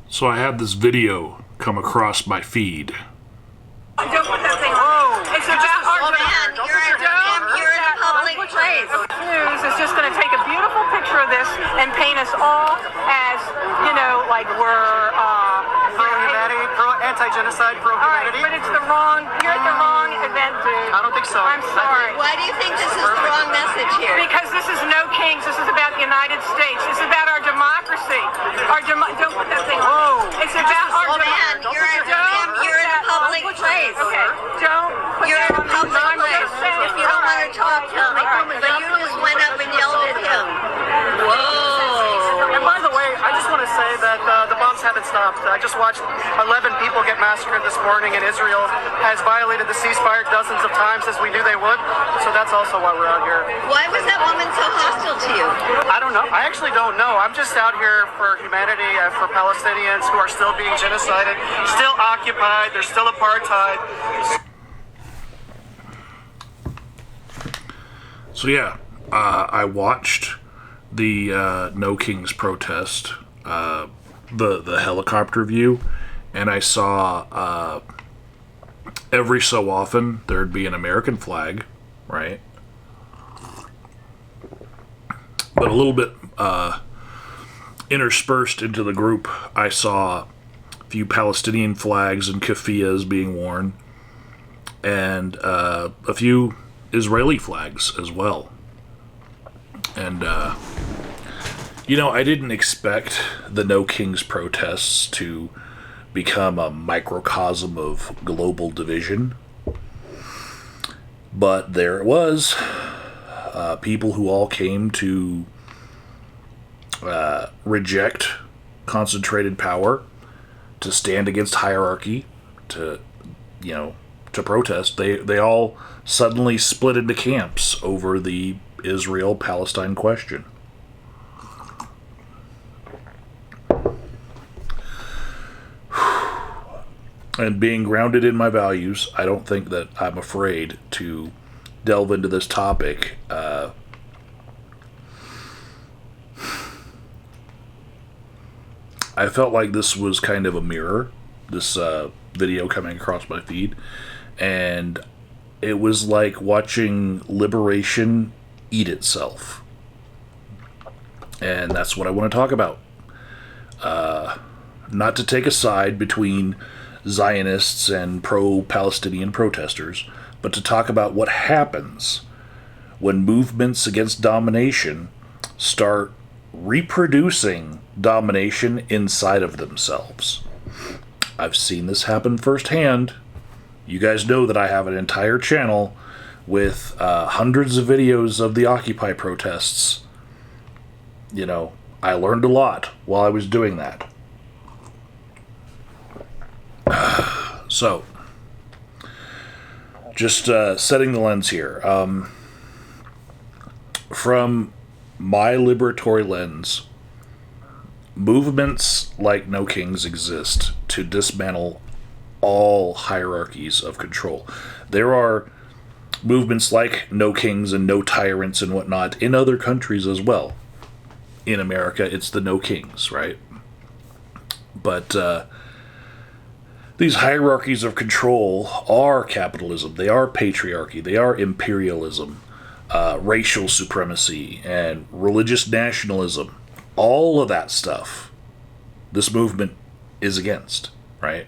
So I had this video come across my feed. Don't put that thing on. It's about our man, you're in a public place. News is just going to take a beautiful picture of this and paint us all as, you know, like we're pro-humanity, anti-genocide, pro-humanity. All right, but it's the wrong. You're at the wrong event, dude. I don't think so. I'm sorry. Why do you think this is the wrong message here? Because this is no kings. This is about the United States. This is about our democracy. Don't put that thing on. It's about our man, democracy. you're in a public place. Okay, don't put You're in that a on. public I'm place. just saying. If you don't want to talk, tell me. But you just went up and yelled at him. Whoa. And by the way, I just want to say that the bombs haven't stopped. I just watched 11 people get massacred this morning, and Israel has violated the ceasefire dozens of times, as we knew they would. So that's also why we're out here. Why was that woman so hostile to you? I don't know. I actually don't know. I'm just out here for humanity, for Palestinians who are still being genocided, still occupied. There's still apartheid. So yeah, I watched the No Kings protest, the helicopter view, and I saw every so often there'd be an American flag, right? But a little bit interspersed into the group, I saw a few Palestinian flags and keffiyehs being worn, and a few Israeli flags as well. And, you know, I didn't expect the No Kings protests to become a microcosm of global division. But there it was. People who all came to reject concentrated power, to stand against hierarchy, to, you know, to protest. They all suddenly split into camps over the Israel-Palestine question. And being grounded in my values, I don't think that I'm afraid to delve into this topic. I felt like this was kind of a mirror, this video coming across my feed, and it was like watching liberation eat itself. And that's what I want to talk about. Not to take a side between Zionists and pro-Palestinian protesters, but to talk about what happens when movements against domination start reproducing domination inside of themselves. I've seen this happen firsthand. You guys know that I have an entire channel with hundreds of videos of the Occupy protests. You know, I learned a lot while I was doing that. So, just setting the lens here. From my liberatory lens, movements like No Kings exist to dismantle all hierarchies of control. There are movements like No Kings and No Tyrants and whatnot in other countries as well. In America, it's the No Kings, right? But these hierarchies of control are capitalism, they are patriarchy, they are imperialism, racial supremacy, and religious nationalism. All of that stuff, this movement is against, right?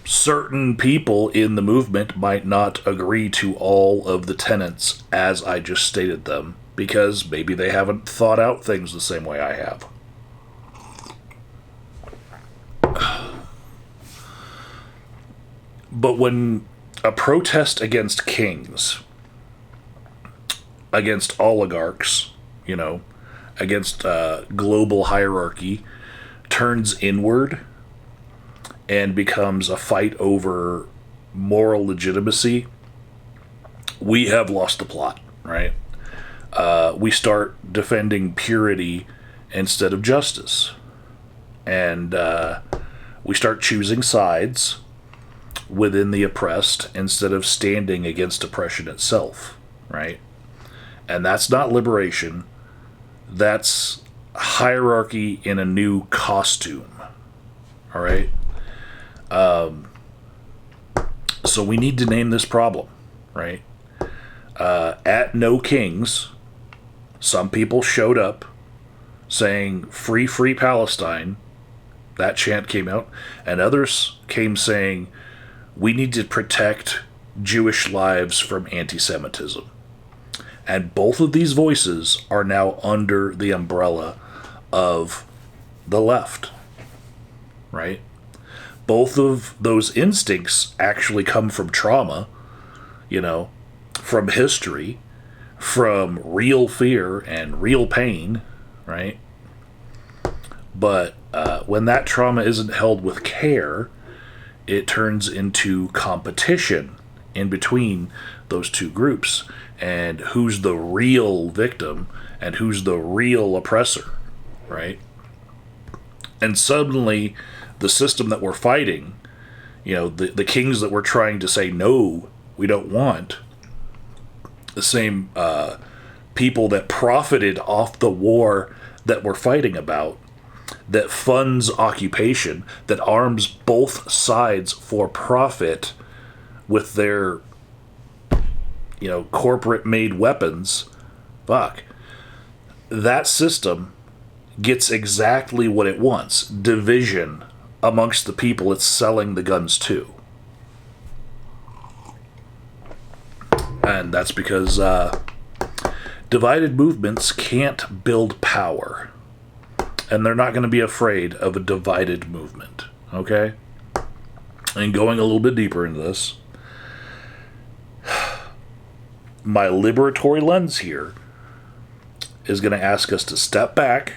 Certain people in the movement might not agree to all of the tenets as I just stated them, because maybe they haven't thought out things the same way I have. But when a protest against kings, against oligarchs, you know, against global hierarchy, turns inward and becomes a fight over moral legitimacy, we have lost the plot, right? We start defending purity instead of justice. And we start choosing sides within the oppressed instead of standing against oppression itself, right? And that's not liberation. That's hierarchy in a new costume. All right? So we need to name this problem, right? At No Kings, some people showed up saying, free, free Palestine. That chant came out. And others came saying, we need to protect Jewish lives from anti-Semitism. And both of these voices are now under the umbrella of the left, right? Both of those instincts actually come from trauma, from history, from real fear and real pain, right? But when that trauma isn't held with care, it turns into competition in between those two groups, and who's the real victim and who's the real oppressor, right? And suddenly, the system that we're fighting, the kings that we're trying to say, no, we don't want, the same people that profited off the war that we're fighting about, that funds occupation, that arms both sides for profit with their, corporate-made weapons, fuck. That system gets exactly what it wants: division amongst the people it's selling the guns to. And that's because divided movements can't build power. And they're not going to be afraid of a divided movement. Okay? And going a little bit deeper into this, my liberatory lens here is going to ask us to step back,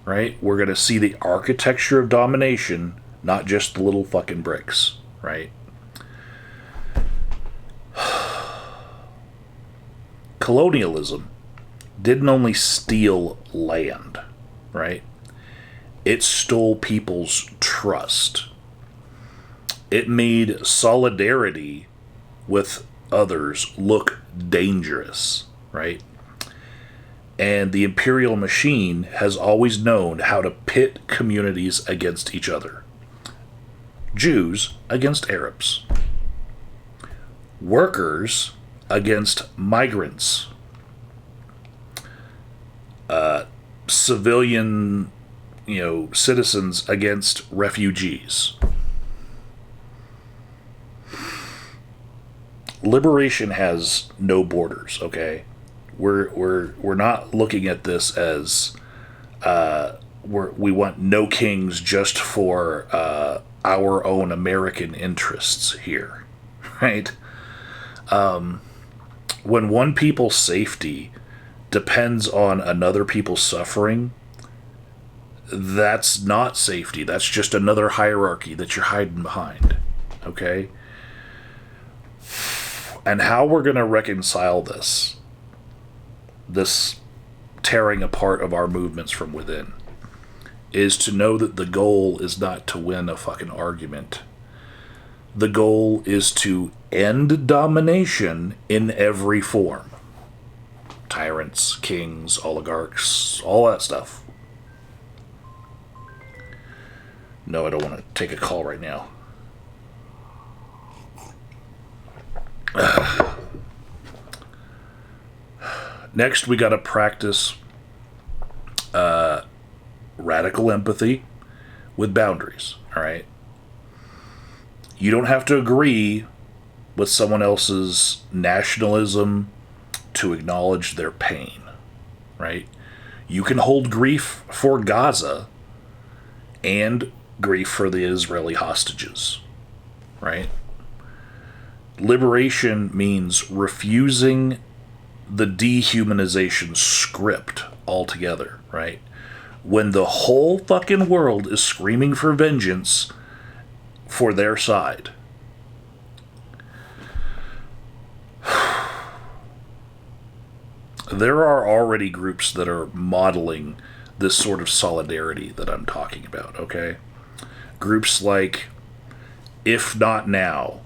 right? We're going to see the architecture of domination, not just the little fucking bricks, right? Colonialism didn't only steal land, right? It stole people's trust. It made solidarity with others look dangerous, right? And the imperial machine has always known how to pit communities against each other. Jews against Arabs. Workers against migrants. Civilian, citizens against refugees. Liberation has no borders, okay? We're not looking at this as we want no kings just for our own American interests here, right? When one people's safety depends on another people's suffering, that's not safety. That's just another hierarchy that you're hiding behind, okay? And how we're going to reconcile this tearing apart of our movements from within, is to know that the goal is not to win a fucking argument. The goal is to end domination in every form. Tyrants, kings, oligarchs, all that stuff. No, I don't want to take a call right now. Next, we got to practice radical empathy with boundaries, all right? You don't have to agree with someone else's nationalism to acknowledge their pain, right? You can hold grief for Gaza and grief for the Israeli hostages, right? Liberation means refusing the dehumanization script altogether, right? When the whole fucking world is screaming for vengeance for their side. There are already groups that are modeling this sort of solidarity that I'm talking about, okay? Groups like If Not Now,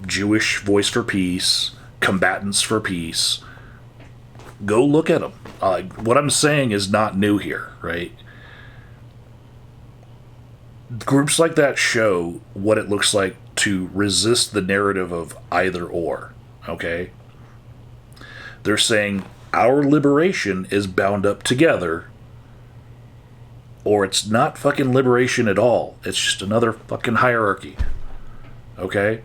Jewish Voice for Peace, Combatants for Peace, Go look at them. What I'm saying is not new here, right? Groups like that show what it looks like to resist the narrative of either or, okay? They're saying our liberation is bound up together, or it's not fucking liberation at all. It's just another fucking hierarchy, okay?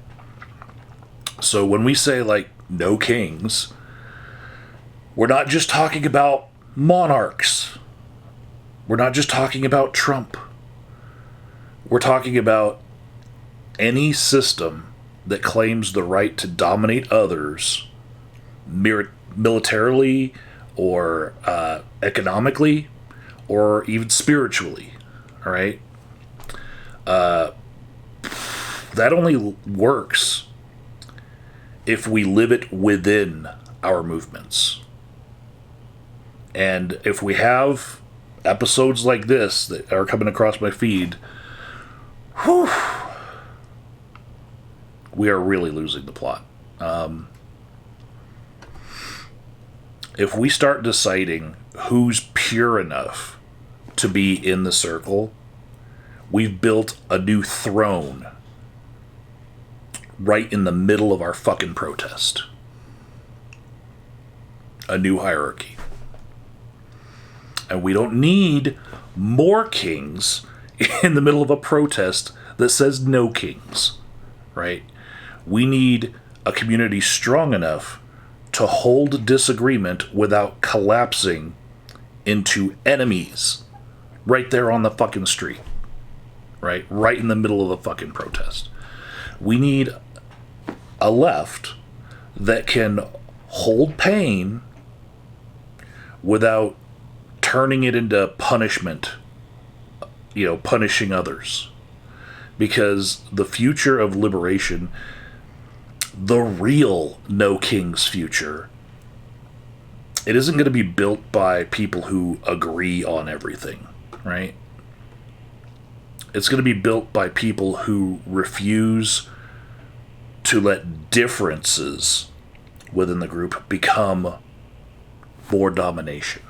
So when we say, like, no kings, we're not just talking about monarchs. We're not just talking about Trump. We're talking about any system that claims the right to dominate others militarily or economically or even spiritually. All right? That only works if we live it within our movements. And if we have episodes like this that are coming across my feed, whew, we are really losing the plot. If we start deciding who's pure enough to be in the circle, we've built a new throne right in the middle of our fucking protest. A new hierarchy. And we don't need more kings in the middle of a protest that says no kings, right? We need a community strong enough to hold disagreement without collapsing into enemies right there on the fucking street, right? Right in the middle of the fucking protest. We need a left that can hold pain without turning it into punishment, punishing others. Because the future of liberation, the real no king's future, it isn't going to be built by people who agree on everything, right? It's going to be built by people who refuse to let differences within the group become more domination.